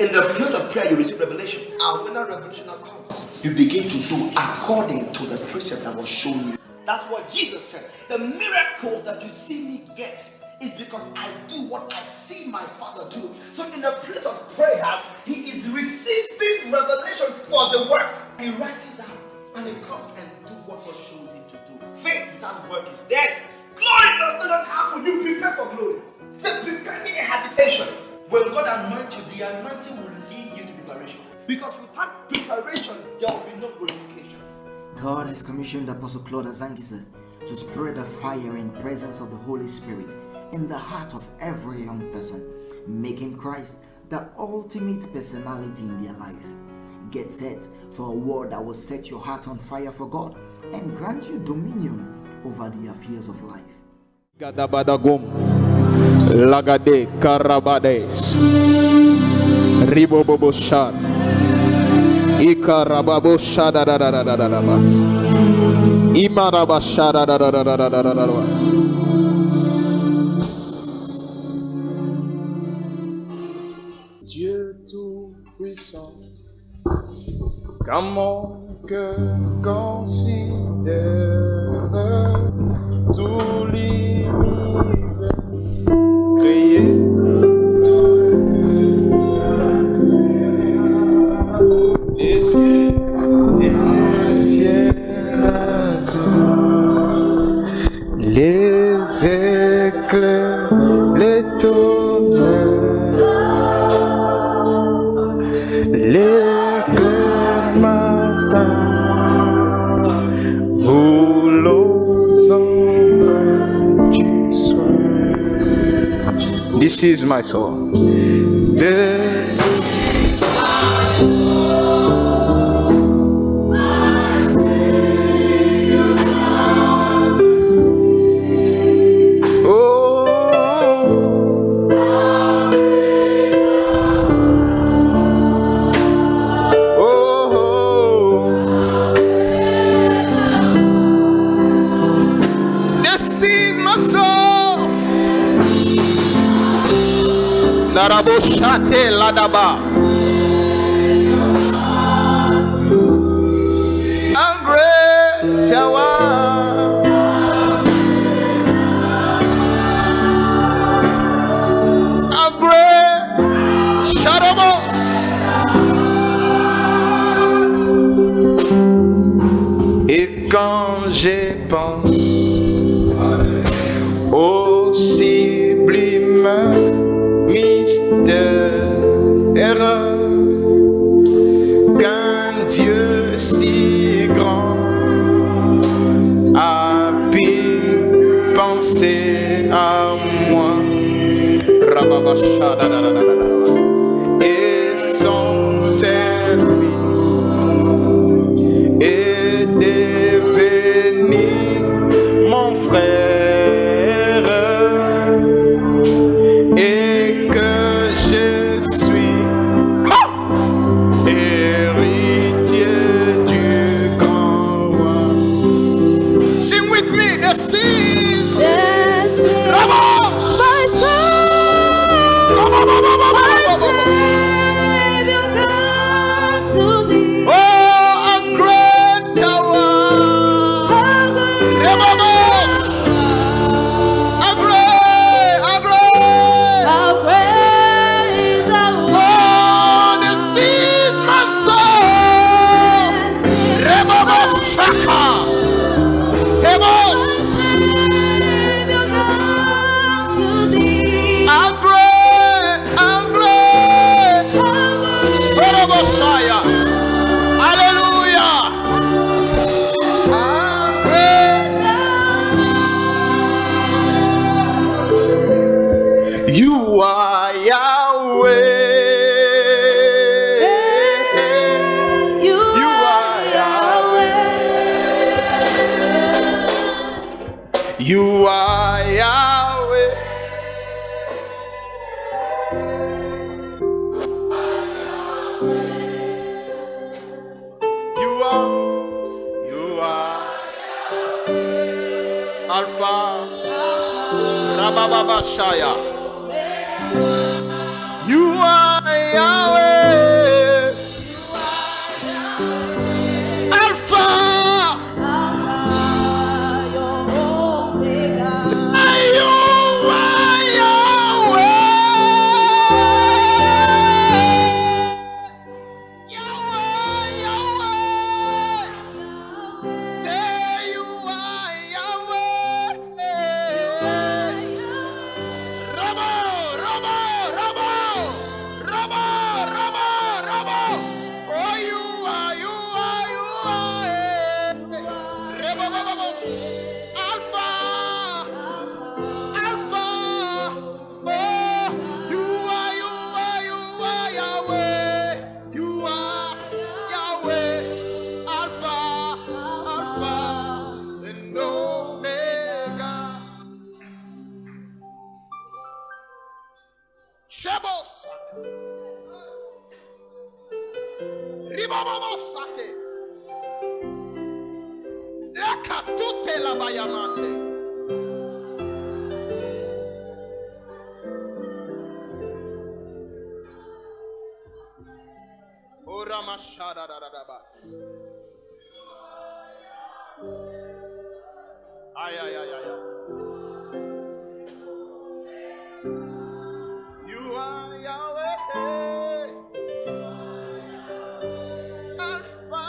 In the place of prayer, you receive revelation. And when that revelation comes, you begin to do according to the precept that was shown you. That's what Jesus said. The miracles that you see me get is because I do what I see my Father do. So in the place of prayer, he is receiving revelation for the work. He writes it down and he comes and do what God shows him to do. Faith without work is dead. Glory does not happen. You prepare for glory. Say, prepare me a habitation. When God anoints you, the anointing will lead you to preparation. Because without preparation, there will be no glorification. God has commissioned Apostle Claude Azangiza to spread the fire and presence of the Holy Spirit in the heart of every young person, making Christ the ultimate personality in their life. Get set for a word that will set your heart on fire for God and grant you dominion over the affairs of life. Gadabadagum Lagade Karabades Riboboboshan Ikarababosha Imarabashada. Dieu tout-puissant, comment que considère tout l'univers créé. Les cieux, les éclairs, les tonnerres, les clairs matins, vous l'osons du soir. This is my soul. Naraboshate Ladabas. A great tower, a great Shadowbox. Et quand j'y pense au sublime mystère qu'un Dieu si grand a pu penser à moi et son service est devenu mon frère. You are Yahweh. You are Yahweh. You are Yahweh. You are Alpha. Rabababashaya. You are Yahweh. Jebosate. Ribababosate. Lekatute la bayamande. Ora mashada da da da bas. Ay ay ay ay. You are Yahweh, Alpha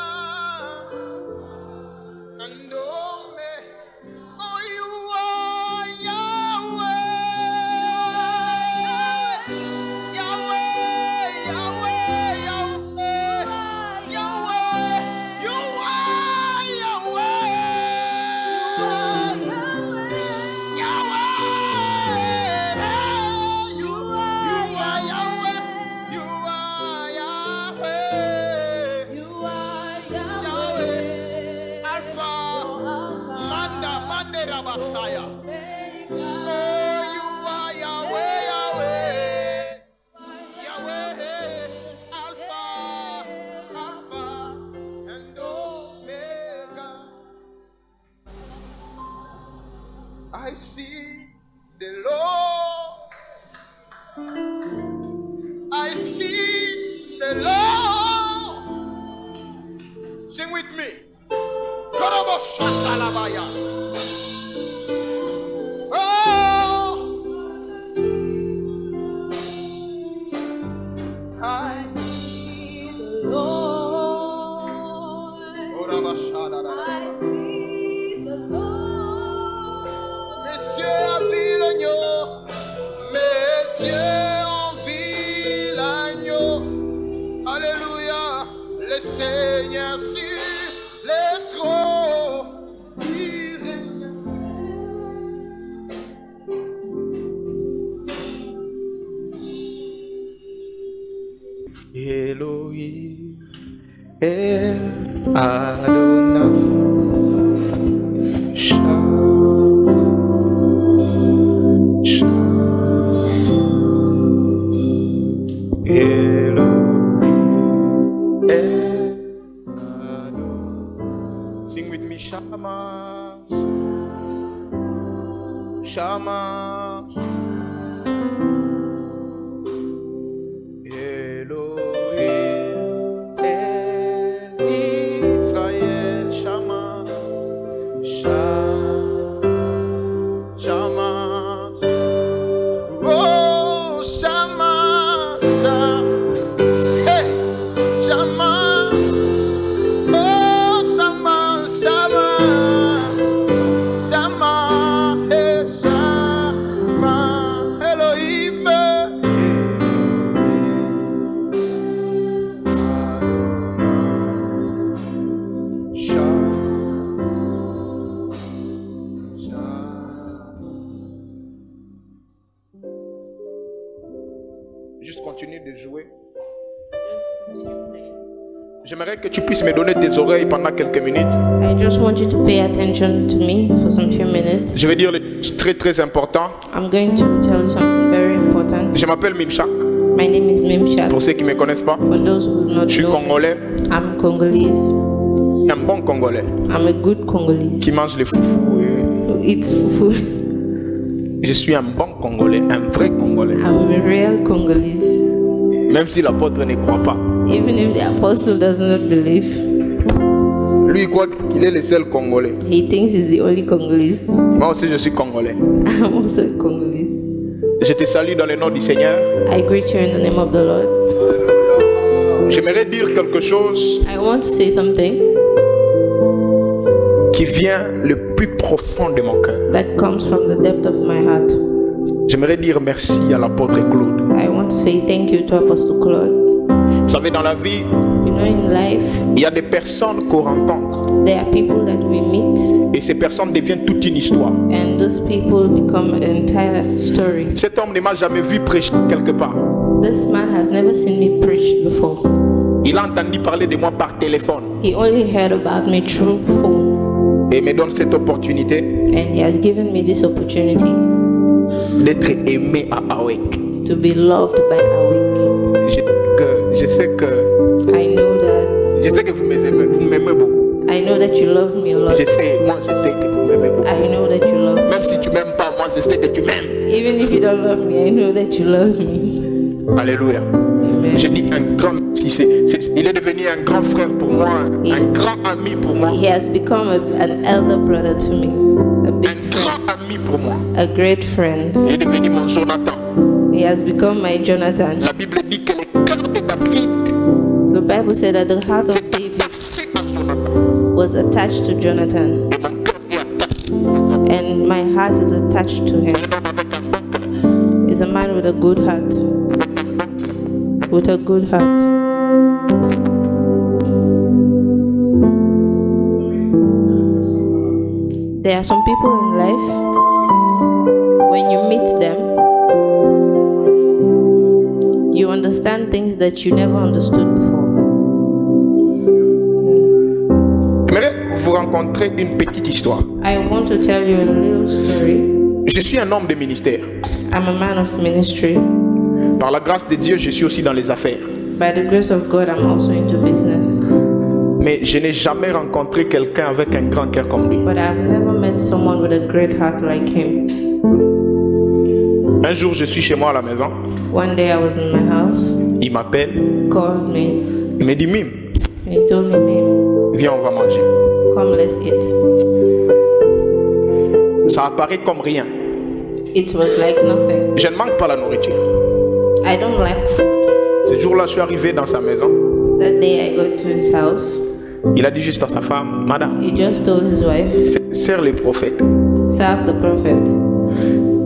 and Omega. Oh, you are Yahweh, Yahweh, Yahweh, Yahweh, Yahweh. You are Yahweh, Yahweh. You are Yahweh. You are Yahweh. Yahweh. Alpha. Manda. Mande Rabasaya. Oh, you are Yahweh. Yahweh. Yahweh. Alpha. Alpha and Omega. I see the Lord. I see the Lord. Sing with me. Koroboshatalabaya. Oh, I see the Lord. Orabashadadada. Messieurs en Villagno, Messieurs en Villagno, Alléluia, le Seigneur sur les trônes, il règne. Elohim, El Adonai, Sing with me, Shama, Shama, Elohim, El Israel, Shama, Shama, oh, Shama, hey, Shama. Juste continue de jouer. J'aimerais que tu puisses me donner tes oreilles pendant quelques minutes. I just want you to pay attention to me for some few minutes. Je vais dire les choses très très important. I'm going to tell you something very important. Je m'appelle Mimshak. My name is Mimshak. Pour ceux qui ne me connaissent pas, For those who do not je suis know, congolais, I'm Congolese. un bon congolais I'm a good Congolese qui mange les foufous. who eats fufu. Je suis un bon congolais, un vrai congolais. I'm a real Congolese. Même si l'apôtre ne croit pas. Even if the apostle does not believe, Lui, il croit qu'il est le seul congolais. he thinks he's the only Congolese. Moi aussi, je suis congolais. I'm also a Congolese. Je te salue dans le nom du Seigneur. I greet you in the name of the Lord. J'aimerais dire quelque chose I want to say something qui vient le plus profond de mon cœur. that comes from the depth of my heart. J'aimerais dire merci à l'apôtre Claude. I want to say thank you to Apostle Claude. Vous savez, dans la vie, You know, in life, il y a des personnes qu'on rencontre there are people that we meet, et ces personnes deviennent toute une histoire. and those people become an entire story. Cet homme ne m'a jamais vu prêcher quelque part. This man has never seen me preach before. Il a entendu parler de moi par téléphone He only heard about me through phone, et me donne cette opportunité and he has given me this opportunity d'être aimé à Awek. to be loved by Awake. Je sais que I know that vous m'aimez beaucoup. I know that you love me a lot. Je sais que vous m'aimez beaucoup. I know that you love me. Même si tu m'aimes pas, moi je sais que tu m'aimes. Even if you don't love me, I know that you love me. Alléluia. Amen. Je dis un grand, il est devenu un grand frère pour moi, un Yes. grand ami pour moi, He has become an elder brother to me, a big un friend, grand ami pour moi. a great friend. Il est devenu mon Jonathan. He has become my Jonathan. La Bible dit que le cœur de David The Bible said that the heart of s'est David attaché à Jonathan. was attached to Jonathan, Et mon cœur est attaché. and my heart is attached to him. C'est un homme avec un bon cœur. He's a man with a good heart. With a good heart. There are some people in life, when you meet them, you understand things that you never understood before. J'aimerais vous rencontrer une petite histoire. I want to tell you a little story. Je suis un homme de ministère. I'm a man of ministry. Par la grâce de Dieu, je suis aussi dans les affaires. By the grace of God, I'm also into business. Mais je n'ai jamais rencontré quelqu'un avec un grand cœur comme lui. But I've never met someone with a great heart like him. Un jour, je suis chez moi à la maison. One day I was in my house, Il m'appelle. called me, Il me dit, Mime, and he told me, "Mim, viens, on va manger. come, let's eat." Ça apparaît comme rien. It was like nothing. Je ne manque pas la nourriture. I don't like food. Ce jour-là, je suis arrivé dans sa maison. That day I got to his house. Il a dit juste à sa femme, Madame, He just told his wife, sers les prophètes. serve the prophet.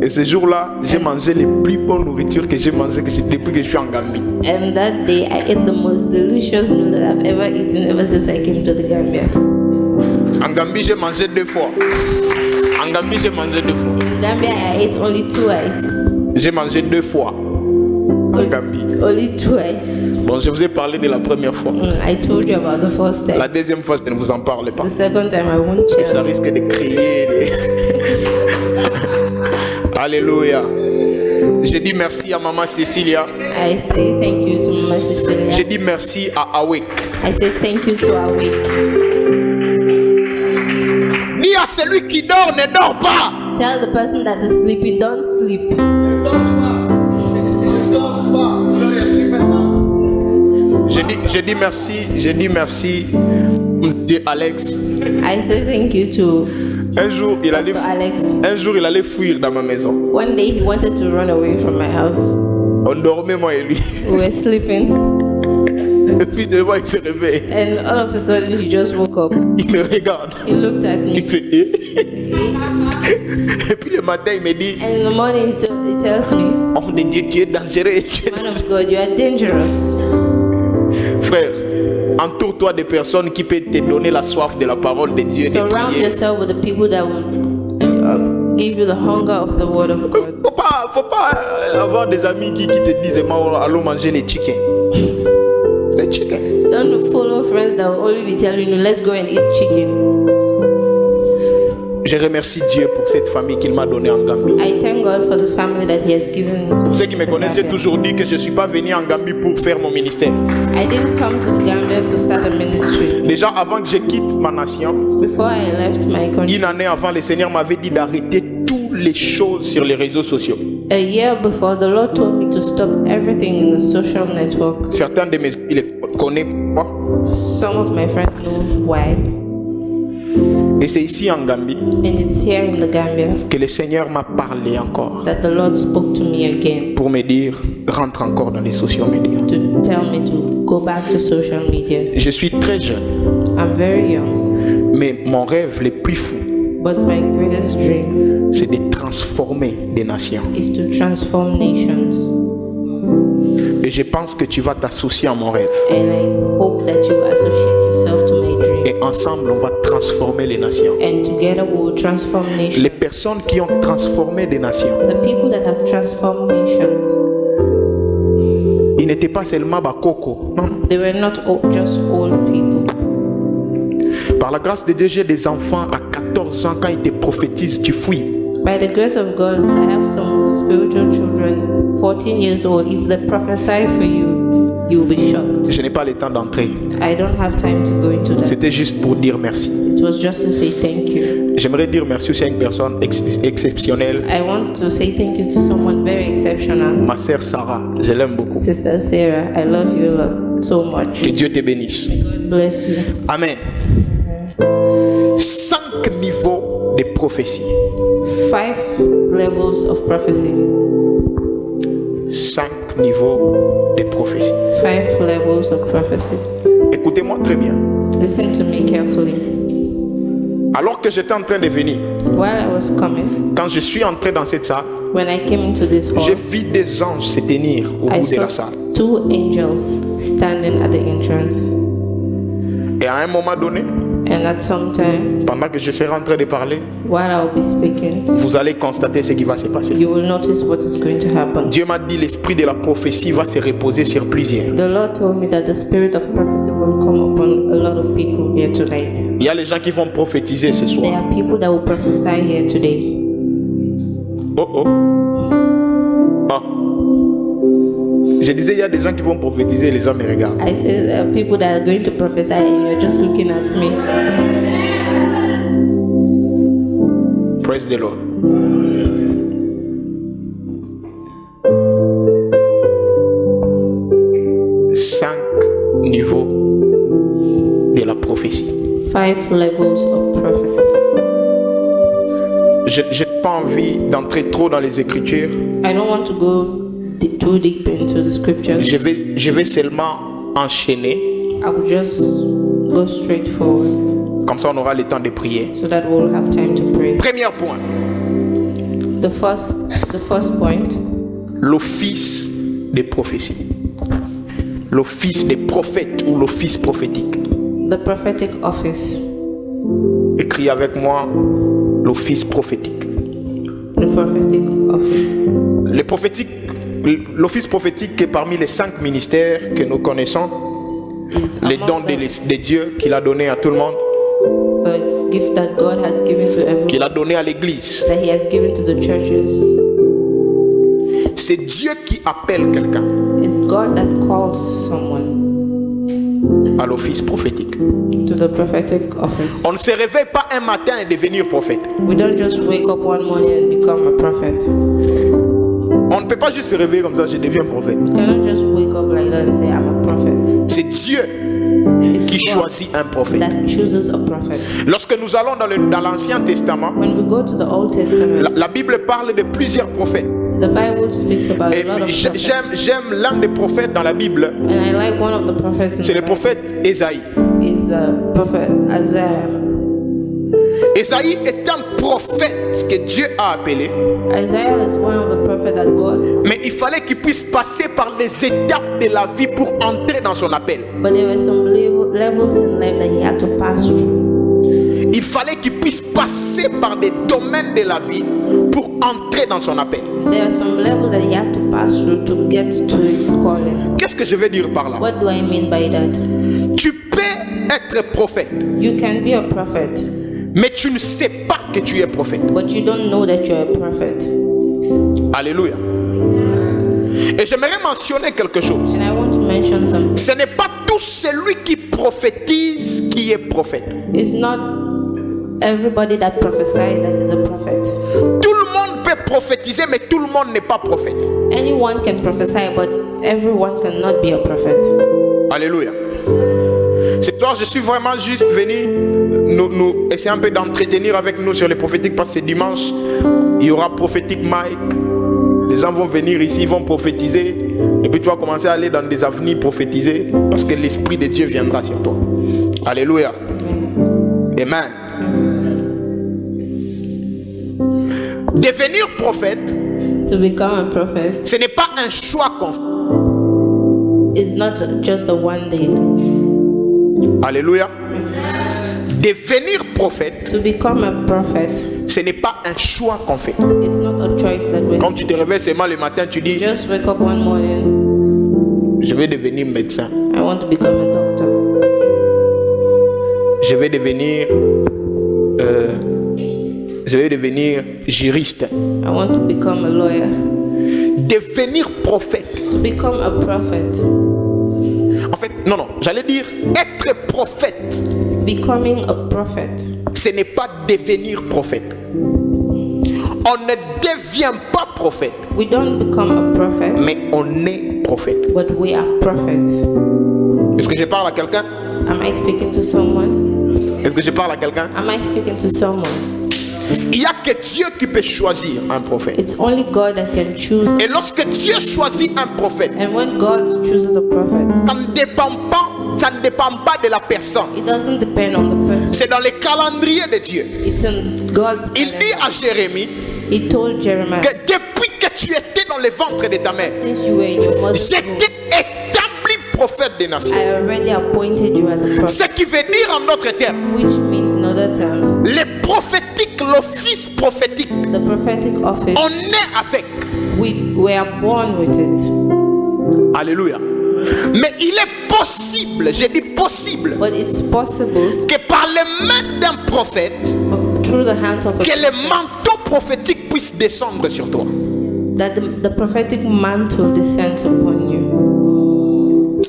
Et ce jour-là, j'ai mangé les plus bonnes nourritures que j'ai mangées depuis que je suis en Gambie. And that day I ate the most delicious meal that I've ever eaten ever since I came to the Gambia. En Gambie, j'ai mangé 2 fois. En Gambie, j'ai mangé 2 fois. In Gambia I ate only twice. J'ai mangé 2 fois. En Gambie. Only twice. Bon, je vous ai parlé de la première fois. I told you about the first La time. deuxième fois, je ne vous en parle pas. The second time I won't Ça tell. risque de crier. Alléluia. Je dis merci à maman Cécilia. I say thank you to Mama Je Cecilia. dis merci à Awake. I say thank you to Awake. Dis à celui qui dort, ne dors pas. Tell the person that is sleeping, don't sleep. Je dis merci, Dieu Alex. I say thank you to Un jour, il allait fuir dans ma maison. One day he wanted to run away from my house. On dormait, moi et lui. We were sleeping, Et puis, de fois, il se réveille. and all of a sudden he just woke up. Il me regarde. He looked at Il me, fait eh. Et puis le matin, il me dit, and in the morning he tells me, homme de Dieu, tu es dangereux. Tu es "Man of God, you are dangerous." Frère, entoure-toi de personnes qui peuvent te donner la soif de la parole de Dieu et de Surround prier. yourself with the people that will give you the hunger of the Word of God. Faut pas avoir des amis qui te disent allons manger les chickens. Les chickens. Don't follow friends that will only be telling you, "Let's go and eat chicken." Je remercie Dieu pour cette famille qu'il m'a donnée en Gambie. I thank God for the family that He has given me. Ceux qui me connaissent, j'ai toujours dit que je ne suis pas venu en Gambie pour faire mon ministère. I didn't come to the Gambia to start a ministry. Déjà, avant que je quitte ma nation, Before I left my country, une année avant, le Seigneur m'avait dit d'arrêter toutes les choses sur les réseaux sociaux. a year before, the Lord told me to stop everything in the social network. Certains de mes amis les connaissent pas. Some of my friends knows why, Et c'est ici en Gambie and it's here in the Gambia que le Seigneur m'a parlé encore that the Lord spoke to me again pour me dire rentre encore dans les social media. to tell me to go back to social media. Je suis très jeune, I'm very young, mais mon rêve le plus fou, but my greatest dream c'est de transformer des nations. is to transform nations. Et je pense que tu vas t'associer à mon rêve. And I hope that you associate yourself to my dream. Et ensemble, on va transformer les nations. And together we will transform nations. Les personnes qui ont transformé des nations, The people that have transformed nations, ils n'étaient pas seulement Bakoko. Non, non. they were not just old people. Par la grâce de Dieu, j'ai des enfants à 14 ans. Quand ils te prophétisent, tu fuis. By the grace of God, I have some spiritual children. 14 years old. If they prophesy for you, you will be shocked. Je n'ai pas le temps d'entrer. I don't have time to go into that. C'était juste pour dire merci. It was just to say thank you. J'aimerais dire merci aussi à une personne exceptionnelle, I want to say thank you to someone very exceptional. ma sœur Sarah. Je l'aime beaucoup. Sister Sarah, I love you a lot, so much. Que Dieu te bénisse. God bless you. Amen. 5 niveaux de prophétie. 5 levels of prophecy. 5 niveaux de prophétie. 5 levels of prophecy. Écoutez-moi très bien. Listen to me carefully. Alors que j'étais en train de venir, While I was coming, quand je suis entré dans cette salle, when I came into this hall, j'ai vu des anges se tenir au I bout de la saw salle. 2 angels standing at the entrance. Et à un moment donné, And at some time, pendant que je serai en train de parler, while I'll be speaking, vous allez constater ce qui va se passer. you will notice what is going to happen. Dieu m'a dit l'esprit de la prophétie va se reposer sur plusieurs. The Lord told me that the spirit of prophecy will come upon a lot of people here tonight. Il y a les gens qui vont prophétiser ce There soir. are people that will prophesy here today. Oh oh. Ah. Je disais, il y a des gens qui vont prophétiser, les gens me regardent. I said there are people that are going to prophesy and you're just looking at me. Praise the Lord. Cinq niveaux de la prophétie. 5 levels of prophecy. Je n'ai pas envie d'entrer trop dans les Écritures. I don't want to go too deep into the scriptures. Je vais seulement enchaîner. I will just go straight forward Comme ça, on aura le temps de prier. so that we'll have time to pray. Premier point. The first point, L'office des prophéties. L'office des prophètes ou l'office prophétique. the prophetic office. Écris avec moi l'office prophétique. The prophetic office. Le prophétique, l'office prophétique est parmi les 5 ministères que nous connaissons, Is les among dons de Dieu qu'il a donné à tout le monde, the gift that God has given to everyone, qu'il a donné à l'église. that He has given to the churches. C'est Dieu qui appelle quelqu'un It's God that calls someone à l'office prophétique. to the prophetic office. On ne se réveille pas un matin et devenir prophète. We don't just wake up one morning and become a prophet. On ne peut pas juste se réveiller comme ça, je deviens prophète. You cannot just wake up like that and say, I'm a prophet. C'est Dieu It's qui God choisit un prophète. that chooses a prophet. Lorsque nous allons dans l'Ancien Testament, When we go to the Old Testament, la Bible parle de plusieurs prophètes. the Bible speaks about Et a lot of prophets. j'aime l'un des prophètes dans la Bible, And I like one of the prophets in c'est the le Bible prophète Ésaïe. is prophet Isaiah. Ésaïe est un prophète que Dieu a appelé, Isaiah is one of the prophets that God, mais il fallait qu'il puisse passer par les étapes de la vie pour entrer dans son appel. but there were some levels in life that he had to pass through. Il fallait qu'il puisse passer par des domaines de la vie pour entrer dans son appel. There are some levels that he had to pass through to get to his calling. Qu'est-ce que je veux dire par là? What do I mean by that? Tu peux être prophète, You can be a prophet, mais tu ne sais pas que tu es prophète. but you don't know that you're a prophet. Alléluia. Et j'aimerais mentionner quelque chose. And I want to mention something. Ce n'est pas tout celui qui prophétise qui est prophète. It's not everybody that prophesies that is a prophet. Tout le monde peut prophétiser, mais tout le monde n'est pas prophète. Anyone can prophesy, but everyone cannot be a prophet. Alléluia. Ce soir, je suis vraiment juste venu nous essayer un peu d'entretenir avec nous sur les prophétiques, parce que dimanche, il y aura prophétique Mike. Les gens vont venir ici, ils vont prophétiser. Et puis tu vas commencer à aller dans des avenirs prophétiser, parce que l'Esprit de Dieu viendra sur toi. Alléluia. Amen. Devenir prophète, To become a prophet ce n'est pas un choix qu'on fait. is not just a one day. Alléluia. Devenir prophète, To become a prophet ce n'est pas un choix qu'on fait. is not a choice that we Comme tu te réveilles seulement le matin, tu dis, just wake up one morning. je vais devenir médecin. I want to become a doctor. Je vais devenir juriste. I want to become a lawyer. devenir prophète. To become a prophet. En fait, non, j'allais dire être prophète. Becoming a prophet. Ce n'est pas devenir prophète. On ne devient pas prophète, We don't become a prophet, mais on est prophète. but we are prophets. Est-ce que je parle à quelqu'un? Am I speaking to someone? Est-ce que je parle à quelqu'un? Am I speaking to someone? Il n'y a que Dieu qui peut choisir un prophète. It's only God that can choose. Et lorsque Dieu choisit un prophète, And when God chooses a prophet, ça ne dépend pas de la personne. it doesn't depend on the person. C'est dans les calendriers de Dieu. It's in God's Il dit calendar. à Jérémie He told Jeremiah, que depuis que tu étais dans le ventre de ta mère, since you were in your mother's j'ai womb, été établi prophète des nations. I already appointed you as a prophet. Ce qui veut dire en d'autres termes, Which means, in other terms, les prophétiques, l'office prophétique, the prophetic office, on est avec. we were born with it. Alléluia. Mais il est possible, j'ai dit possible, But it's possible que par les mains d'un prophète, through the hands of a que le manteau prophétique puisse descendre sur toi. that the prophetic mantle descends upon you.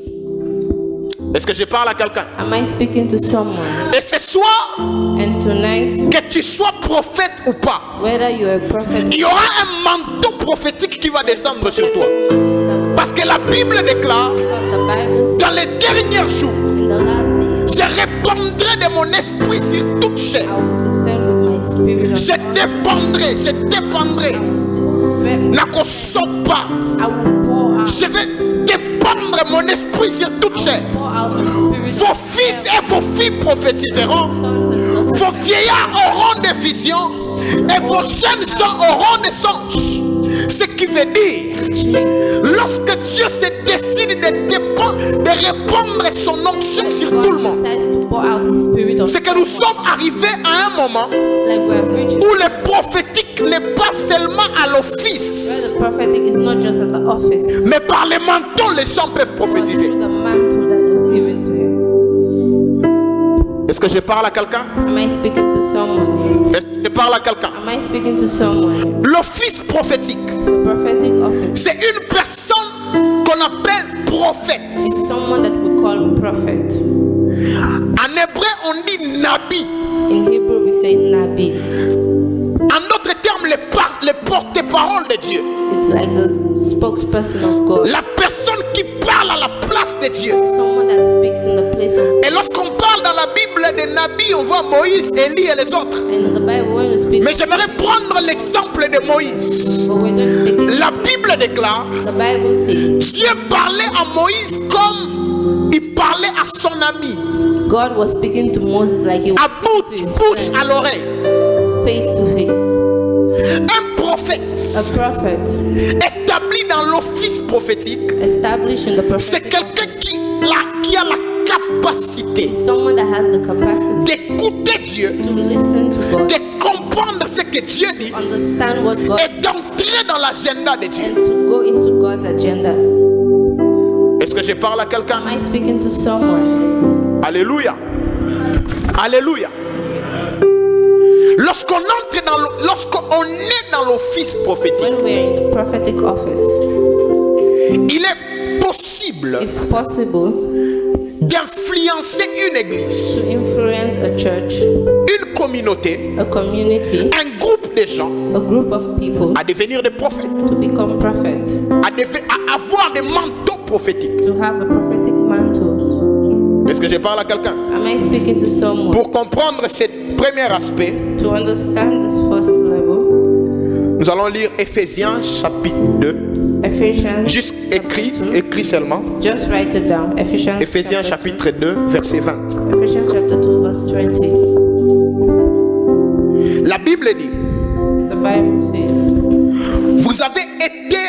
Est-ce que je parle à quelqu'un? Am I speaking to someone? Et ce soir, And tonight, que tu sois prophète ou pas, whether you're a prophet, il y aura un manteau prophétique qui va descendre sur toi. Parce que la Bible déclare, because the Bible says dans les derniers jours, in the last days, je répandrai de mon esprit sur toute chair. I will descend with my spirit Je dépendrai. I will Nakosopa. pour out, Je vais dépendre mon esprit sur toute chair. pour out my spirit. Vos fils et vos filles prophétiseront. Sons and daughters, Vos vieillards auront des visions et vos jeunes gens auront des songes. Ce qui veut dire, which means lorsque Dieu se décide de répandre son onction sur tout le God monde, decides to pour out His spirit on c'est que nous sommes arrivés à un moment It's like we're reaching où le prophétique n'est pas seulement à l'office, where the prophetic is not just at the office, mais par les manteaux, les gens peuvent but prophétiser. through the mantle that was given to him. Est-ce que je parle à quelqu'un? Am I speaking to someone? Est-ce que je parle à quelqu'un? Am I speaking to someone? L'office prophétique, The prophetic office c'est une personne qu'on appelle prophète. is someone that we call prophet. En hébreu, on dit nabi. In Hebrew, we say Nabi. En d'autres termes, le porte-parole de Dieu. It's like the spokesperson of God. La personne qui parle à la place de Dieu. Someone that speaks in the place of Et lorsqu'on parle dans la Bible des nabis, on voit Moïse, Élie et les autres. And in the Bible, when we speak, Mais j'aimerais prendre l'exemple de Moïse. but we're going to take it. La Bible déclare, The Bible says Dieu parlait à Moïse comme il parlait à son ami, God was speaking to Moses like he was à speaking to his bouche à friend, l'oreille. face to face. Un prophète A prophet établi dans l'office prophétique, established in the c'est prophetic quelqu'un office qui a la capacité is someone that has the capacity d'écouter Dieu, to listen to God, de comprendre ce que Dieu dit understand what God et d'entrer dans l'agenda de Dieu. and to go into God's agenda. Est-ce que je parle à quelqu'un? Am I speaking to someone? Alléluia. Alléluia. Lorsqu'on est dans l'office prophétique, When we are in the prophetic office, il est possible it's possible d'influencer une église, to influence a church, une communauté, a community, un groupe de gens a group of people à devenir des prophètes, to become prophets, à avoir des manteaux prophétiques. to have a prophetic mantle. Est-ce que je parle à quelqu'un? Am I speaking to someone? Pour comprendre ce premier aspect, To understand this first level, nous allons lire Éphésiens chapitre 2, Ephesians juste chapter 2. écrit seulement. Just write it down. Éphésiens chapter chapitre 2, verset 20. 2. Ephesians chapter 2, verse 20. La Bible dit, The Bible says, vous avez été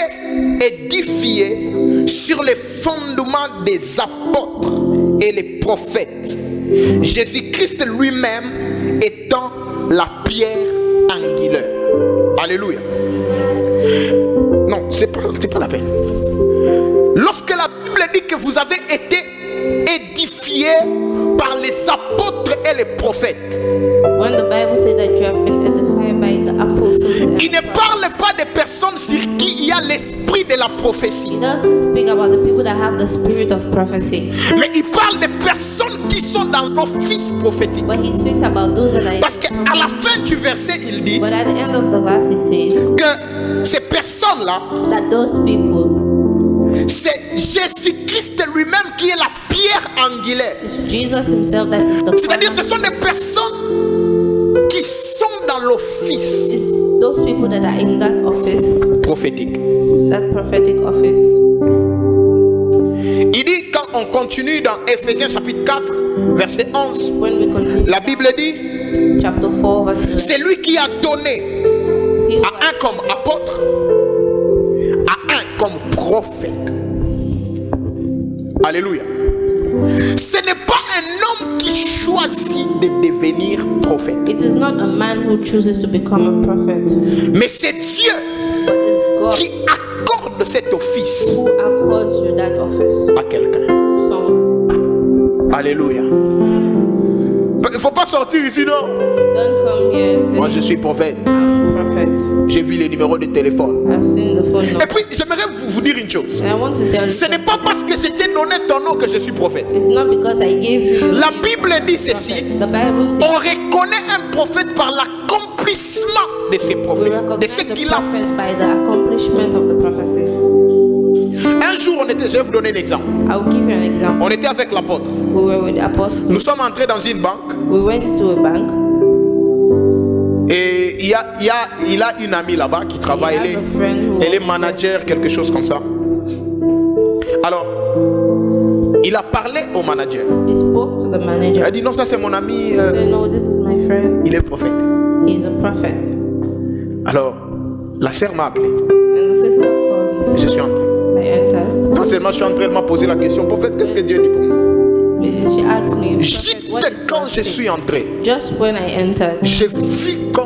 édifiés sur les fondements des apôtres et les prophètes, Jésus-Christ lui-même étant la pierre angulaire. Alléluia. Non, c'est pas la peine. Lorsque la Bible dit que vous avez été édifiés par les apôtres et les prophètes, when the Bible says that you have been edified by the apostles and il ne parle pas de personnes sur qui il y a le l'esprit de la prophétie. He doesn't speak about the people that have the spirit of prophecy, Mais il parle des personnes qui sont dans l'office prophétique. but he speaks about those that are. Parce qu'à la fin du verset, il dit But at the end of the verse, he says que ces personnes-là, that those people, c'est Jésus-Christ lui-même qui est la pierre angulaire. it's Jesus himself that is the. C'est-à-dire ce sont des personnes qui sont dans l'office It's those people that are in that office, prophétique. that prophetic office. Il dit, quand on continue dans Éphésiens chapitre 4, verset 11, When we continue, la Bible dit, chapter 4, verse 11, c'est lui qui a donné he à un comme apôtre, à un comme prophète. Alléluia. Ce n'est pas un homme qui choisit de devenir prophète, It is not a man who chooses to become a prophet, mais c'est Dieu but it's God qui accorde cet office who accords you that office à quelqu'un. to someone. Alléluia. Il ne faut pas sortir ici, non? Don't come here and say, Moi, je suis prophète. I'm a prophet. J'ai vu les numéros de téléphone. I've seen the phone Et number. puis, j'aimerais vous dire une chose. And I want to tell you, Ce n'est pas parce que c'était donné ton nom que je suis prophète. it's not because I gave you La Bible dit ceci. the Bible says On reconnaît un prophète par l'accomplissement de ses we prophéties, de recognize ce the qu'il a. prophet by the accomplishment of the prophecy. Un jour, je vais vous donner un exemple. I'll give you an example. On était avec l'apôtre. We were with the apostle. Nous sommes entrés dans une banque We went to a bank. et il a une amie là-bas qui travaille. He has a friend who Elle est works manager, quelque chose comme ça. Alors, il a parlé au manager. He spoke to the Il manager. a dit non, ça c'est mon ami, He said, no, this is my friend. il est prophète. He's a prophet. Alors, la sœur m'a appelé. And the sister called me. Je suis entré. I entered. Quand seulement je suis entré, elle m'a posé la question, prophète, qu'est-ce que Dieu dit pour moi? She asked me, Juste prophet, what did quand God je say? suis entré, Just when I entered, j'ai vu comme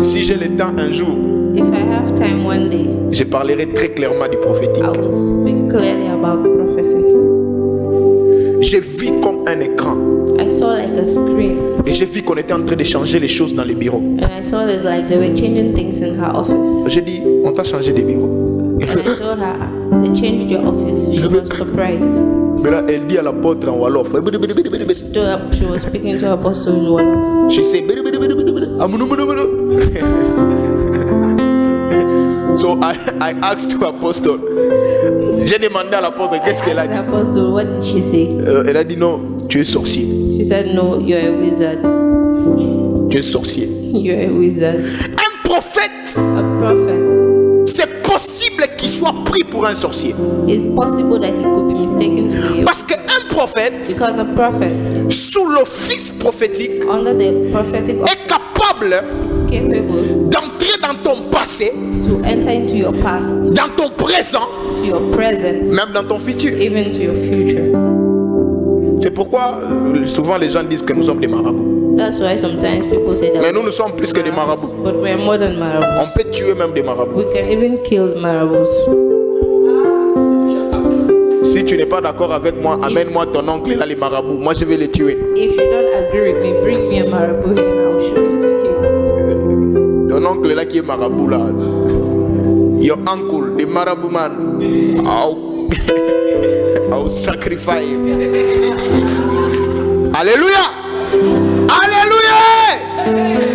si j'ai le temps un jour, if I have time one day, je parlerai très clairement du prophétique. I will speak clearly about prophecy. J'ai vu comme un écran I saw like a screen, et j'ai vu qu'on était en train de changer les choses dans les bureaux. and I saw there's like they were changing things in her office. J'ai dit, on t'a changé des bureaux. And I told her they changed your office. She was surprised. Mais là, elle dit à l'apôtre en wolof. She was speaking to Apostle in Wolof. She said, so I asked to Apostle. J'ai demandé à l'apôtre qu'est-ce qu'elle a Asked dit. the apostle, what did she say? Elle a dit non, tu es sorcier. She said, no, you're a wizard. Tu es sorcier. You're a wizard. Un prophète, A prophet. c'est possible qu'il soit pris pour un sorcier. It's possible that he could be mistaken to be a, Parce qu'un prophète, because a prophet sous l'office prophétique, under the prophetic office est capable is capable d'entrer dans ton passé, to enter into your past, dans ton présent, to your present, même dans ton futur. even to your future. C'est pourquoi souvent les gens disent que nous sommes des marabouts. That's why sometimes people say that. Mais nous, nous sommes plus que des marabouts. But we are more than marabouts. On peut tuer même des marabouts. We can even kill the marabouts. Si tu n'es pas d'accord avec moi, amène-moi ton oncle et là les marabouts. Moi je vais les tuer. If you don't agree with me, bring me a marabout and I'll show it to you. Ton oncle là qui est marabout là. Your uncle, the marabout man. I'll sacrifice him. Alléluia! Alléluia!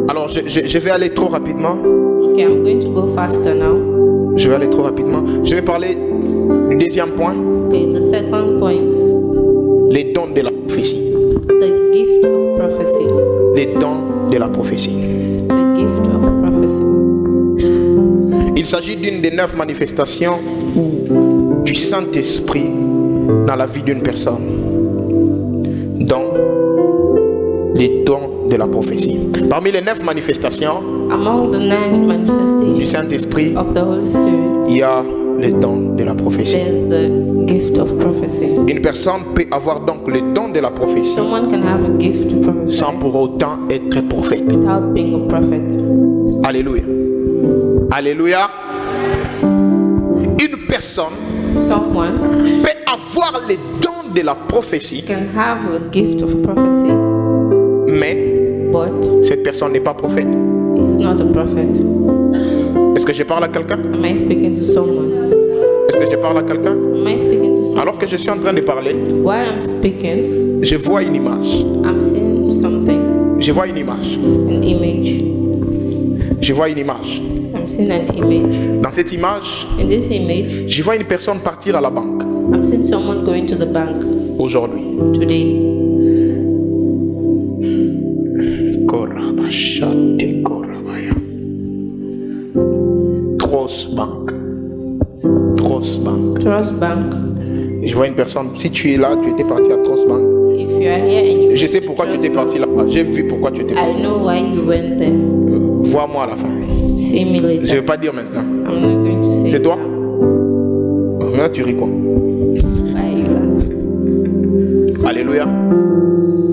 Alors je vais aller trop rapidement. Okay, I'm going to go faster now. Je vais aller trop rapidement. Je vais parler du deuxième point, Okay, the second point, les dons de la prophétie. the gift of prophecy. Les dons de la prophétie. The gift of prophecy. Il s'agit d'une des 9 manifestations du Saint-Esprit dans la vie d'une personne. Dans les dons de la prophétie. Parmi les 9 manifestations Among the 9 du manifestations Saint-Esprit, of the Holy Spirit, il y a les dons de la prophétie. there's the gift of prophecy. Une personne peut avoir donc le don de la prophétie Someone can have a gift to prophesy sans pour autant être prophète. without being a prophet. Alléluia. Alléluia. Une personne Someone peut avoir les dons de la prophétie, can have the gift of prophecy, mais but cette personne n'est pas prophète. is not a prophet. Est-ce que je parle à quelqu'un? Am I speaking to someone? Est-ce que je parle à quelqu'un? Am I speaking to someone? Alors que je suis en train de parler, While I'm speaking, je vois une image. I'm seeing something, Je vois une image. an image. Je vois une image. I'm seeing an image. Dans cette image, In this image, je vois une personne partir à la banque I'm seeing someone going to the bank aujourd'hui. today. Korabashate korabaya. Trust Bank. Trust Bank. Trust Bank. Je vois une personne. Si tu es là, tu étais parti à Trust Bank. If you are here and you Je sais went to pourquoi tu Trust étais parti là-bas. J'ai vu pourquoi tu étais I parti. know why you went there. Vois-moi à la fin. See me Je ne later. vais pas dire maintenant. I'm not going to say C'est toi? now. Maintenant, tu ris quoi? Why you laugh? Alléluia.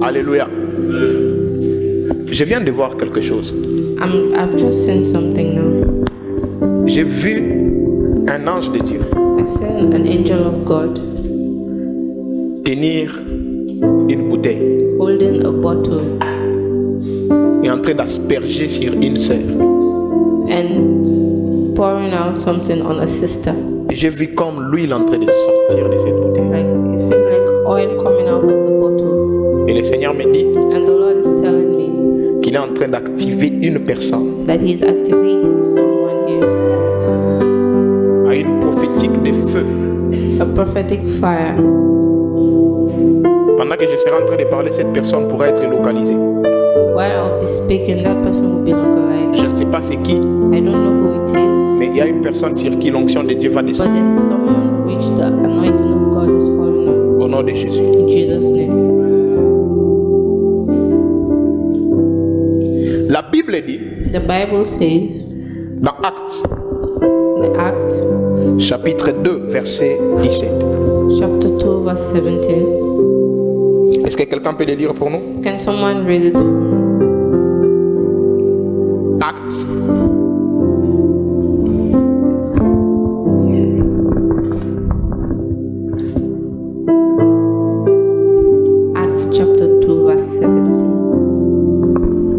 Alléluia. Je viens de voir quelque chose. I've just seen something now. J'ai vu un ange de Dieu I seen an angel of God tenir une bouteille holding a bottle et en train d'asperger sur une sœur. and pouring out something on a sister. Et j'ai vu comme l'huile en train de sortir de cette bouteille. Like it seemed like oil coming out of the bottle. Et le Seigneur me dit And the Lord is telling me qu'il est en train d'activer une personne that He's activating someone here. à une prophétique de feu. A prophetic fire. Pendant que je serai en train de parler, cette personne pourra être localisée. While I'll be speaking, that person will be localized. Je ne sais pas c'est qui, I don't know who it is, mais il y a une personne sur qui l'onction de Dieu va but descendre. there's someone which the anointing of God is falling on. Au nom de Jésus. In Jesus' name. La Bible dit, The Bible says dans Actes, in Acts chapitre 2, verset 17. chapter 2 verse 17. Est-ce que quelqu'un peut le lire pour nous? Can someone read it? Actes. Acts chapter 2 verse 17.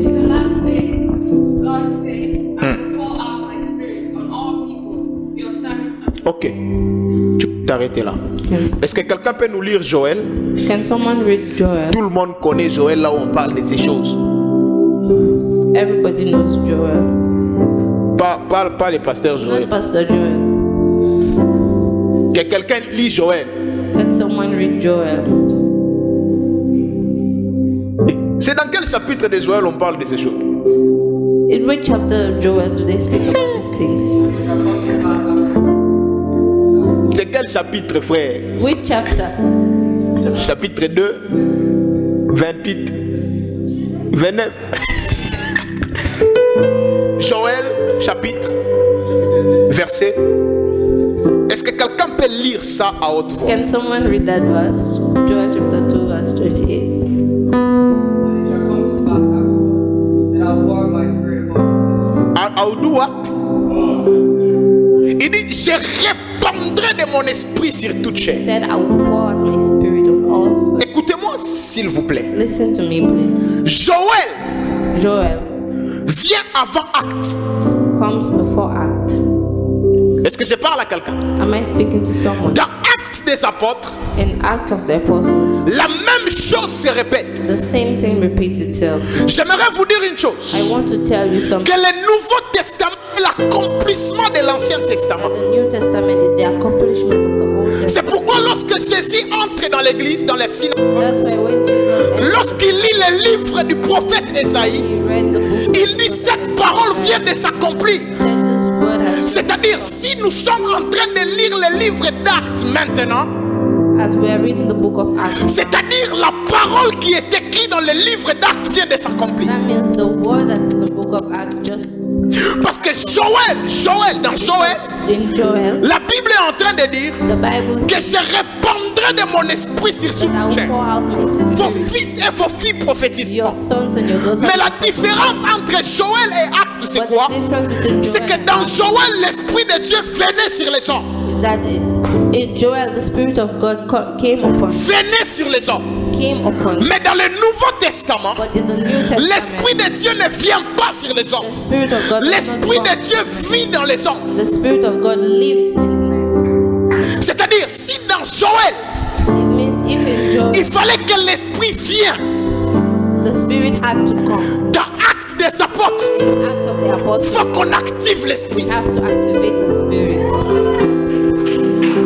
In the last days, God says, I will pour out my spirit on all people, your sons and Ok. Tu peux t'arrêter là. Est-ce que quelqu'un peut nous lire Joël? Can someone read Joel? Tout le monde connaît Joël là où on parle de ces choses. Everybody knows Joel. Pas les pasteurs Joël. Not Pastor Joel. Que quelqu'un lit Joël. Let someone read Joel. C'est dans quel chapitre de Joël on parle de ces choses? In which chapter of Joel do they speak about these things? C'est quel chapitre, frère? Which chapter? Chapitre 2, 28, 29. Joël, chapitre, verset. Est-ce que quelqu'un peut lire ça à haute voix? Can someone read that verse? Joel chapter 2 verse 28. And it shall come to pass afterward that I'll pour my spirit upon you. I'll do what? Il dit, je répandrai de mon esprit sur toute He chair. said, I will pour out my spirit on all flesh. Écoutez-moi, s'il vous plaît. Listen to me, please. Joël Joel vient avant Acte. comes before Act. Est-ce que je parle à quelqu'un? Am I speaking to someone? Dans Acte des apôtres, In Act of the Apostles, la même chose se répète. the same thing repeats itself. J'aimerais vous dire une chose. I want to tell you something. Que le Nouveau Testament est l'accomplissement de l'Ancien Testament. The New Testament is the accomplishment of the Old C'est Testament. pourquoi lorsque Jésus entre dans l'église, dans les synagogues, That's why when Jesus entered, lorsqu'il lit le livre du prophète Ésaïe, he read the book. il dit cette parole vient de s'accomplir. Said this word has, C'est-à-dire, si nous sommes en train de lire le livre d'Actes maintenant, as we are reading the book of Acts, c'est-à-dire la parole qui est écrite dans le livre d'Actes vient de s'accomplir. that means the word that's in the book of Acts just Parce que dans Joël, in Joel, la Bible est en train de dire the Bible que says je répandrai de mon esprit sur that I toute will chair. pour out my Vos spirit. fils et vos filles prophétisent. Your sons and your daughters. Mais la différence entre Joël et Actes, c'est But quoi? the difference between C'est Joel que and dans Acts Joël, l'esprit de Dieu venait sur les gens. is that in Joel, the Spirit of God came upon venait sur les hommes. Mais dans le Nouveau Testament, but in the New Testament, l'Esprit de Dieu ne vient pas sur les the hommes. Spirit of God does not L'Esprit de come. Dieu vit dans les hommes. The Spirit of God lives in man. C'est-à-dire, si dans Joël, It means if in Joel, il fallait que l'Esprit vienne, the Spirit had to come. dans Actes des Apôtres, In Act of the il Apostles, faut qu'on active l'Esprit. we have to activate the Spirit.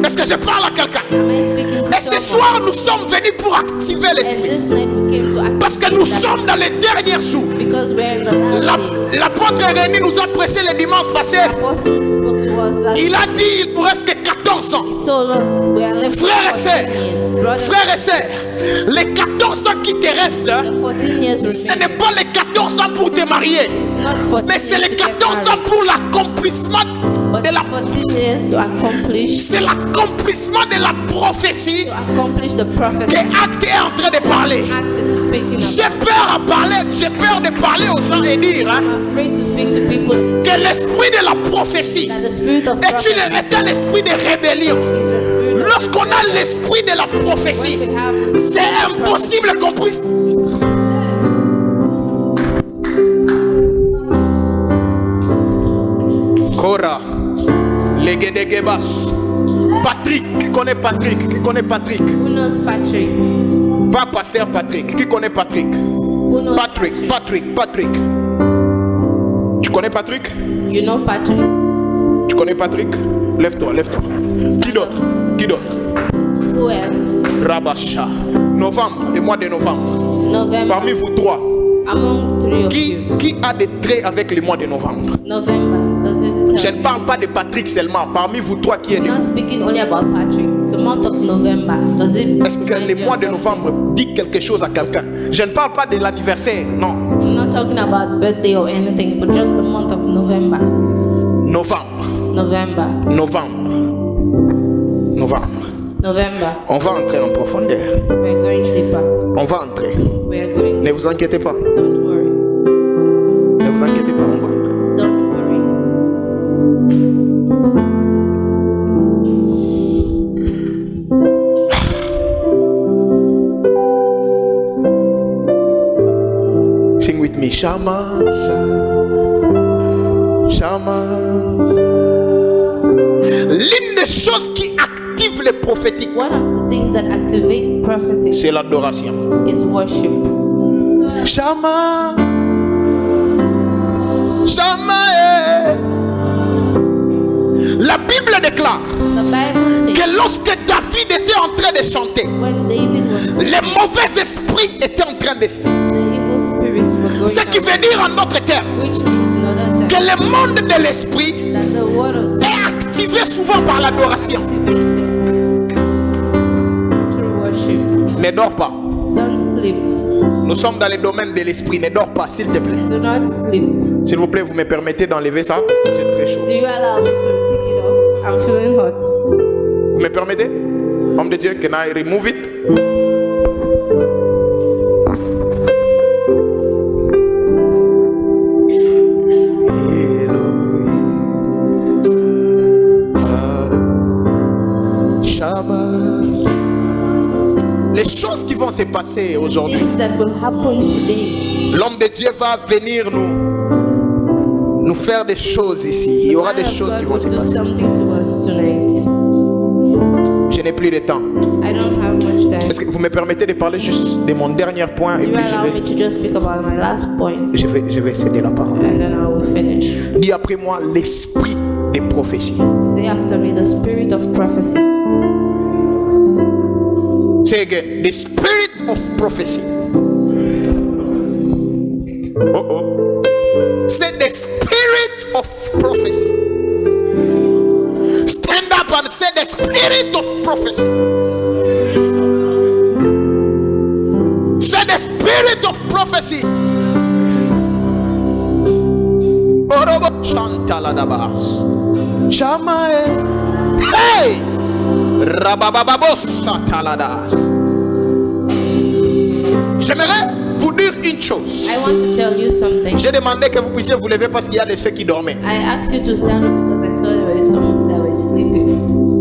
Est-ce que je parle à quelqu'un? Am I speaking to Et ce someone? soir, nous sommes venus pour activer And l'Esprit. this night we came to activate Parce que nous that sommes dans les derniers jours. because we're in the last days. L'apôtre Rémi nous a pressé le dimanche passé. Apostle spoke to us last Il a dit il nous reste que 14 ans. told us we are left Frères et 14 sœurs, years. Brothers, frères et sœurs, les 14 ans qui te restent, the 14 years ce n'est remaining. pas les 14 ans pour te marier, It's not 14 mais c'est years les to get 14 ans married, pour l'accomplissement but de la 14 years to accomplish de la prophétie the que prophecy. Acte est en train de parler. Act is speaking J'ai about. peur à parler, j'ai peur de parler aux gens et dire hein, I'm afraid to speak to people que l'esprit de la prophétie that the spirit of est prophecy est un esprit de rébellion. is the spirit of Lorsqu'on a l'esprit de la prophétie, when we have c'est impossible qu'on puisse. Cora, Legedegebas. Patrick, qui connaît Patrick? Qui connaît Patrick? who knows Patrick? Pas pasteur Patrick. Qui connaît Patrick? Who knows Patrick. Tu connais Patrick? You know Patrick? Tu connais Patrick? Lève-toi. Qui d'autre? Who else? Rabasha. Novembre, le mois de novembre. November. Parmi vous trois, Among the three of you. qui a des traits avec le mois de novembre? November. Does it Je tell ne parle pas de Patrick seulement. Parmi vous trois qui est I'm de... not speaking only about Patrick. The month of November. Does it Est-ce que remind le you mois of de something? novembre dit quelque chose à quelqu'un? Je ne parle pas de l'anniversaire, non. I'm not talking about birthday or anything, but just the month of November. Novembre. On va entrer en profondeur. We're going deeper. On va entrer. We're going. Ne vous inquiétez pas. Don't worry. Ne vous inquiétez pas, on va entrer. Don't worry. Sing with me. Shama. L'une des choses qui active le prophétique, One of the things that activate prophecy c'est l'adoration. is worship. Shama. La Bible déclare The Bible says que lorsque David était en train de chanter, when David was les mauvais esprits étaient en train de... the evil spirits were going Ce qui out, veut dire en d'autres termes which means in other que terms le monde de l'esprit that the word of sin est activé souvent par l'adoration. activated through worship. Ne dors pas. Don't sleep. Nous sommes dans le domaine de l'esprit. Ne dors pas, s'il te plaît. Do not sleep. S'il vous plaît, vous me permettez d'enlever ça? C'est très chaud. Do you allow me to take it off? I'm feeling hot. Vous me permettez? Homme de Dieu, can I remove it? Les choses qui vont se passer aujourd'hui, Things that will happen today. l'homme de Dieu va venir nous faire des choses ici. Il y aura des Man of choses qui God vont will se do passer. something to us tonight. Je n'ai plus de temps. I don't have much time. Est-ce que vous me permettez de parler juste de mon dernier point et Do you puis allow me to just speak about my last point je vais céder la parole. and then I will finish? Dis après moi l'esprit des prophéties. Say after me, the spirit of prophecy. Say again, the spirit of prophecy. Say the spirit of prophecy. Stand up and say the spirit of prophecy. Say the spirit of prophecy. Orobo Chantaladabas. Shamae. Hey! Rababababos Taladas. J'aimerais vous dire une chose. I want to tell you something. J'ai demandé que vous puissiez vous lever parce qu'il y a des ceux qui dormaient. I asked you to stand up because I saw there were some that were sleeping.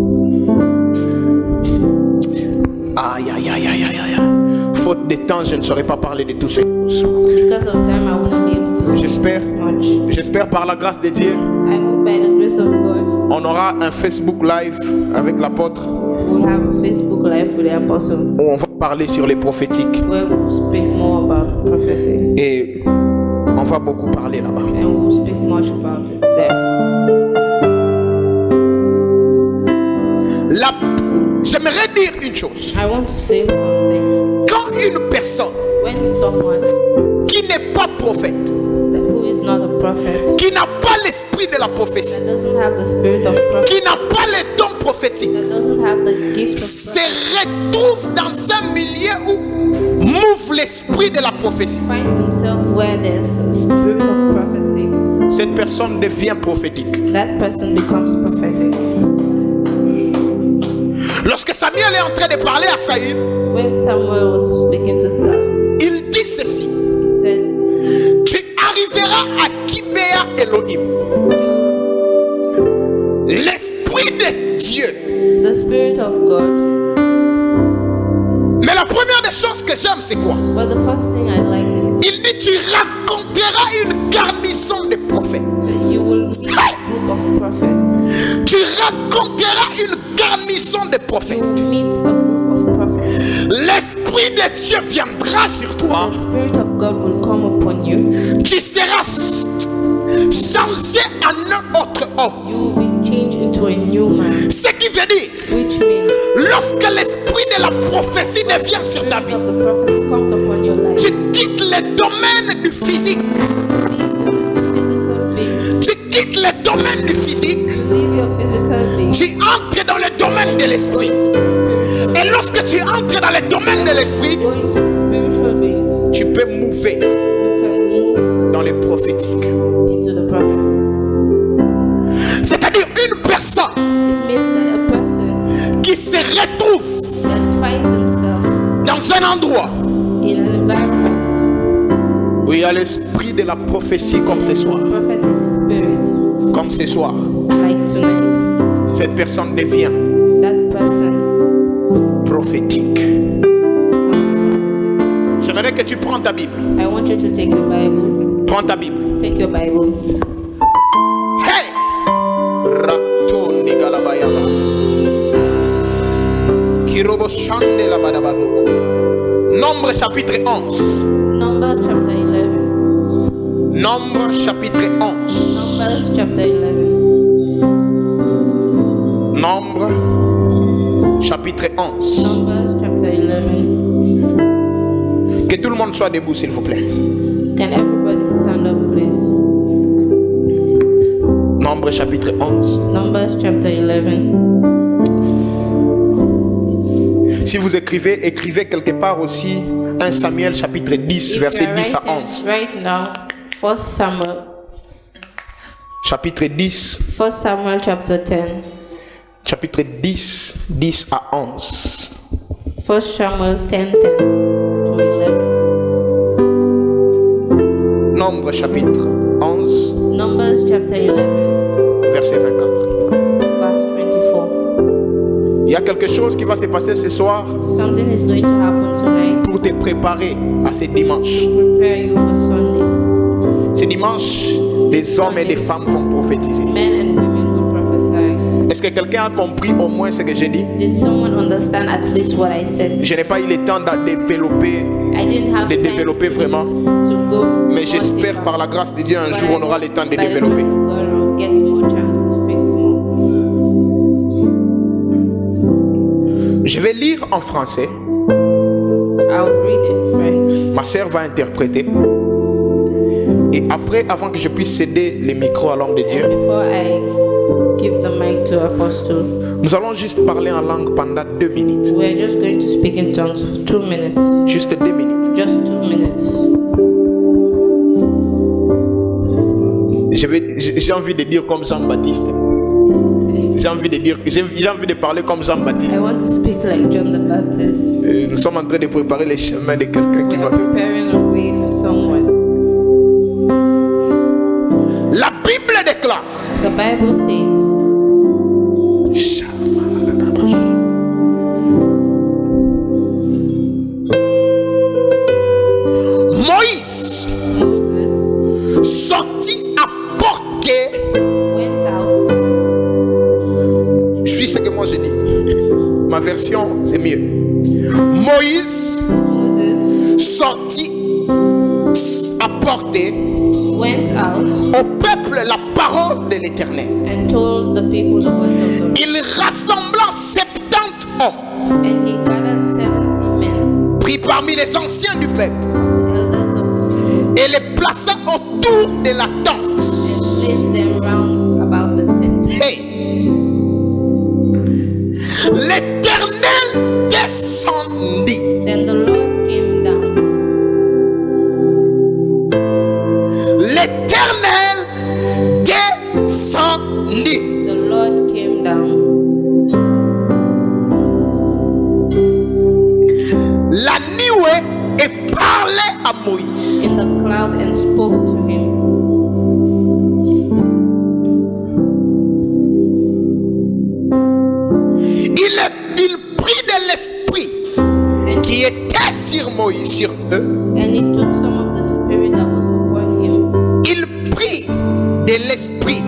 Aïe, aïe, aïe, aïe, aïe, aïe. Faute de temps, je ne saurais pas parler de toutes ces choses. Because of time, I wouldn't be able to speak J'espère, much. j'espère par la grâce de Dieu, I hope by the grace of God, on aura un Facebook Live avec l'apôtre we'll have a Facebook Live with the apostle où on va parler sur les prophétiques. where we'll speak more about prophecy. Et on va beaucoup parler là-bas. And we'll speak much about it there. J'aimerais dire une chose. I want to say something. Quand une personne When someone qui n'est pas prophète, who is not a prophet, qui n'a pas l'esprit de la prophétie, that doesn't have the spirit of prophecy, qui n'a pas les dons prophétiques, that doesn't have the gift of se prophecy, retrouve dans un milieu où move l'esprit de la prophétie, finds himself where there's a spirit of prophecy, cette personne devient prophétique. that person becomes prophetic. Lorsque Samuel est en train de parler à Saïd, When Samuel was speaking to Saul, il dit ceci: he said, tu arriveras à Kibéa Elohim. L'esprit de Dieu. the spirit of God. Mais la première des choses que j'aime, c'est quoi? But the first thing I like is Il dit, tu raconteras une garnison de prophètes. that you will meet a group of prophets. Tu raconteras une garnison de You prophètes. will meet a group of prophets. L'esprit de Dieu viendra sur toi. The spirit of God will come upon you. Tu seras changé en un autre homme. You will be changed into a new man, Ce qui veut dire, which means lorsque l'esprit de la prophétie devient sur ta the vie, spirit of the prophecy comes upon your life. tu quittes le domaine du physique. Leave this physical being. Tu quittes le domaine du physique. You leave your physical being. Tu entres dans le domaine de Go l'esprit. into the spiritual. Et lorsque tu entres dans le domaine de l'esprit, Go into the spiritual being. tu peux mouver You can move dans le prophétique. into the prophetic. C'est-à-dire une personne It means that a person qui se retrouve that finds himself dans un endroit in an environment, où il y a l'esprit de la prophétie comme ce soir. prophetic spirit, Comme ce soir, like tonight, cette personne devient that person prophétique. becomes prophetic. J'aimerais que tu prends ta Bible. I want you to take your Bible. Prends ta Bible. Take your Bible. Hey! Rato nigalabayaba. Kirobo shande la badabadoko. Nombre chapitre 11. Numbers chapter 11. Nombre chapitre 11. Numbers chapter 11. Nombre chapitre 11. Numbers chapter 11. Que tout le monde soit debout, s'il vous plaît. Can everybody stand up, please? Nombre chapitre 11. Numbers chapter 11. Si vous écrivez, écrivez quelque part aussi 1 Samuel chapitre 10, If verset you're 10 à writing 11. right now, 1 Samuel, Chapitre 10, 1 Samuel chapter 10. chapitre 10, 10 à 11. 1 Samuel 10, 10 to 11. Nombre chapitre 11, Numbers chapter 11, verset 24. verse 24. Il y a quelque chose qui va se passer ce soir Something is going to happen tonight. pour te préparer à ce dimanche. Prepare you for Sunday. Ce dimanche, les hommes et les femmes vont prophétiser. Men and women will prophesy. Est-ce que quelqu'un a compris au moins ce que j'ai dit? Did someone understand at least what I said? Je n'ai pas eu le temps de développer, I didn't have de time développer vraiment. to go. Mais more j'espère deeper. par la grâce de Dieu, un But jour I on aura know le temps de by the développer. grace of God, we'll get more chance to speak more. Je vais lire en français. I'll read in French. Ma sœur va interpréter. Et après, avant que je puisse céder les micros à l'homme de Dieu, Before I give the mic to Apostle, nous allons juste parler en langue pendant 2 minutes. we're just going to speak in tongues for 2 minutes. Juste 2 minutes. Just 2 minutes. J'ai envie de dire comme Jean-Baptiste. J'ai envie de parler comme Jean-Baptiste. I want to speak like John the Baptist. Nous sommes en train de préparer les chemins de quelqu'un qui We va are venir. preparing a way for someone. La Bible déclare. The Bible says, Moïse Moses sortit, apporter went out au peuple la parole de l'Éternel. and told the people the words of the Lord. Il rassembla 70 hommes And he gathered 70 men, pris parmi les anciens du peuple the elders of the people, et les plaça autour de la tente. and placed them round about the tent. Hey! L'Éternel descendit. Then the Lord came down. L'Éternel descendit. The Lord came down. La nuée et parlait à Moïse. In the cloud and spoke to him. Il prit de l'esprit And, qui était sur Moïse, sur eux. and he took some of the spirit that was upon him. Il prit de l'esprit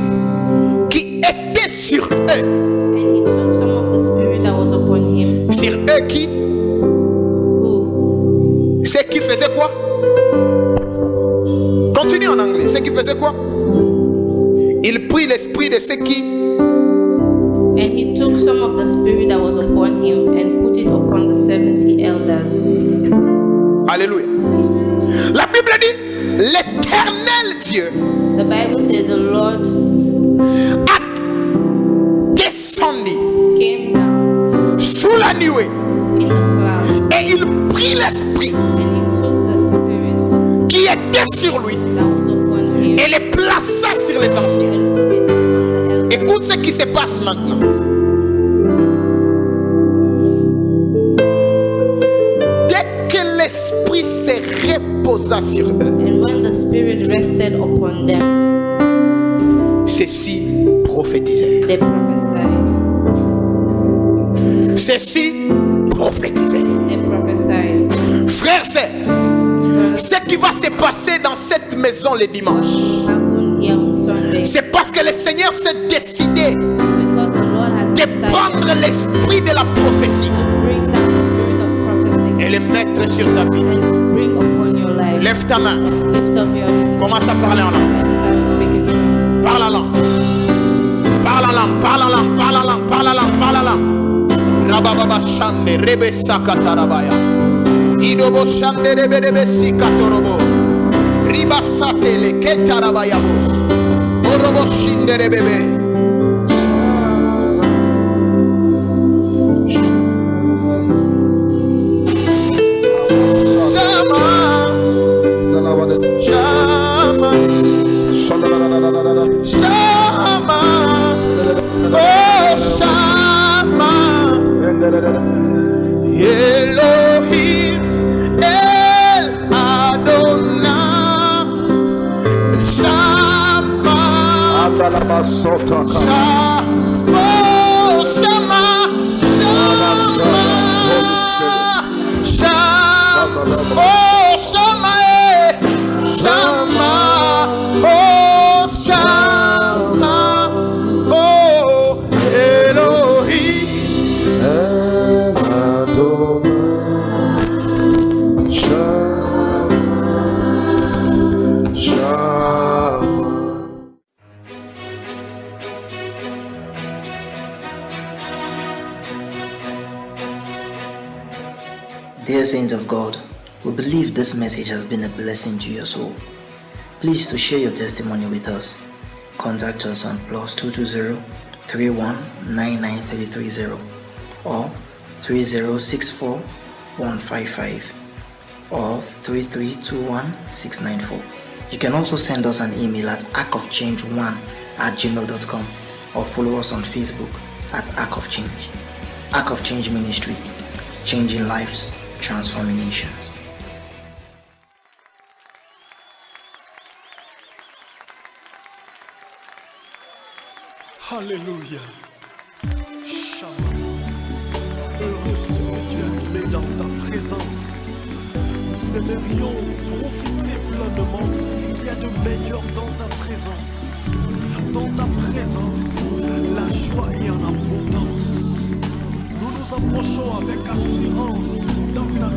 qui était sur eux. And he took some of the spirit that was upon him. Sur eux qui? Who? Ceux qui faisaient quoi? Continue en anglais. Ceux qui faisaient quoi? Il prit l'esprit de ceux qui? And he took some of the spirit that was upon him and put it upon the 70 elders. Alléluia. La Bible dit, l'Éternel Dieu The Bible says the Lord a descendu came down sous la nuée in the cloud et il prit l'esprit and he took the spirit qui était sur lui that was upon him et les plaça sur les anciens. and put it upon the elders. Écoute ce qui se passe maintenant. Dès que l'esprit se reposa sur eux, And when the spirit rested upon them, ceux-ci prophétisaient. they prophesied. Ceux-ci prophétisaient. They prophesied. Frères, c'est ce qui va se passer dans cette maison le dimanche. Happened here on Sunday. C'est parce que le Seigneur s'est décidé It's because the Lord has de decided prendre l'esprit de la prophétie to bring down the spirit of prophecy et le mettre sur ta vie. and bring upon your life. Lève ta main. Lift up your hands Commence à parler en langue. and start speaking. Parle en langue. Parle en langue. Parle en langue. Parle en langue. Parle en langue. Parle en langue. Rabababa shande rebe sakatarabaya. Idobo shande rebe rebe sikatorobo. Riba satele ketarabayabos. Orobo shinde rebebe. Elohim El Adonai Shama Oh Shama Shama Oh Shama Shama Oh Shama Oh Elohim Dear saints of God, we believe this message has been a blessing to your soul. Please to share your testimony with us. Contact us on +220 3199 or 3064 155 or 3321694. You can also send us an email at arcofchange1@gmail.com or follow us on Facebook at Arc of Change. Arc of Change Ministry, changing lives, transforming nations. Alléluia. Shabbat. Heureux ceux que tu as mis dans ta présence. Nous aimerions profiter pleinement. Il y a de meilleur dans ta présence. Dans ta présence, la joie est en abondance. Nous nous approchons avec assurance dans ta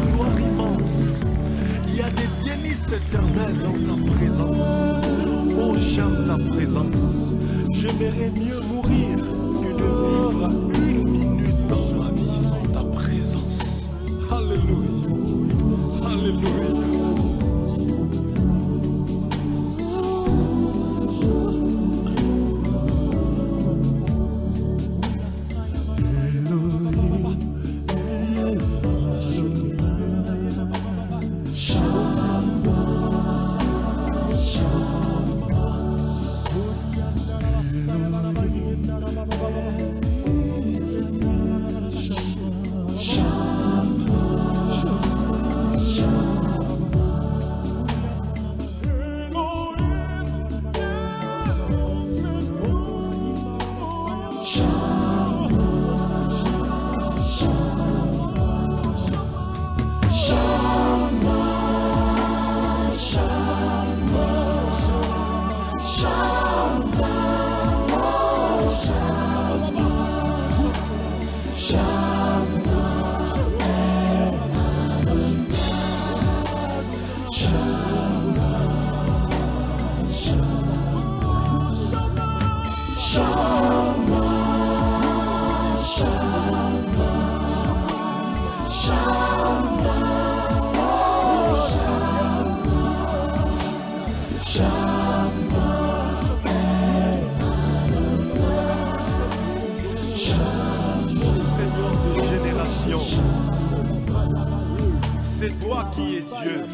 c'est toi qui es Dieu.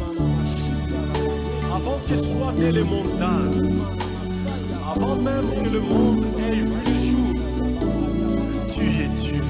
Avant que soient nées les montagnes, avant même que le monde ait vu le jour, tu es Dieu.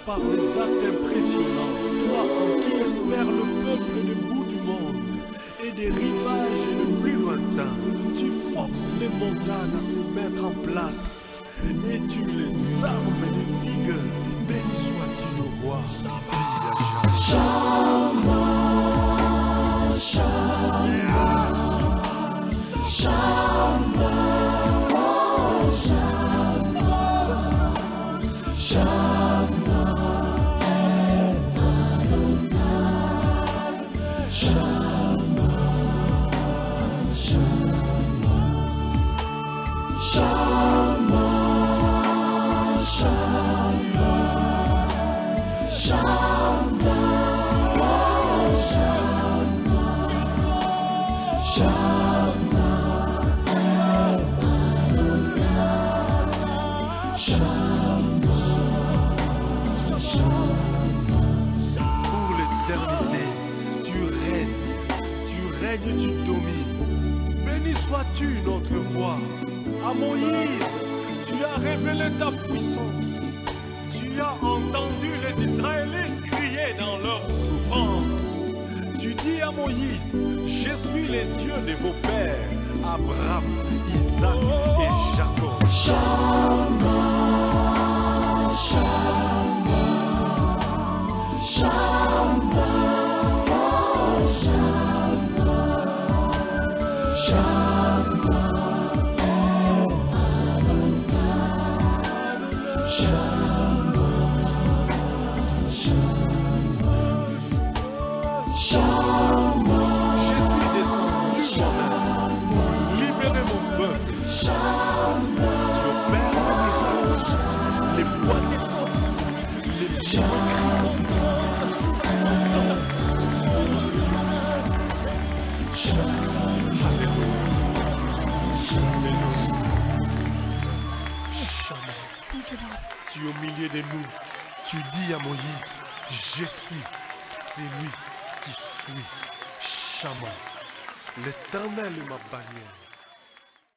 Par des actes impressionnants, toi en qui espère le peuple du bout du monde et des rivages les plus lointains, tu forces les montagnes à se mettre en place et tu les armes de vigueur. Béni sois-tu, ô roi, tu domines. Béni sois-tu, notre roi. À Moïse, tu as révélé ta puissance. Tu as entendu les Israélites crier dans leur souffrance. Tu dis à Moïse, je suis le Dieu de vos pères, Abraham, Isaac et Jacob. Shama, Shama, Shama. Tu es au milieu de nous, tu dis à Moïse, je suis celui qui suis. Shama, l'Éternel est ma bannière.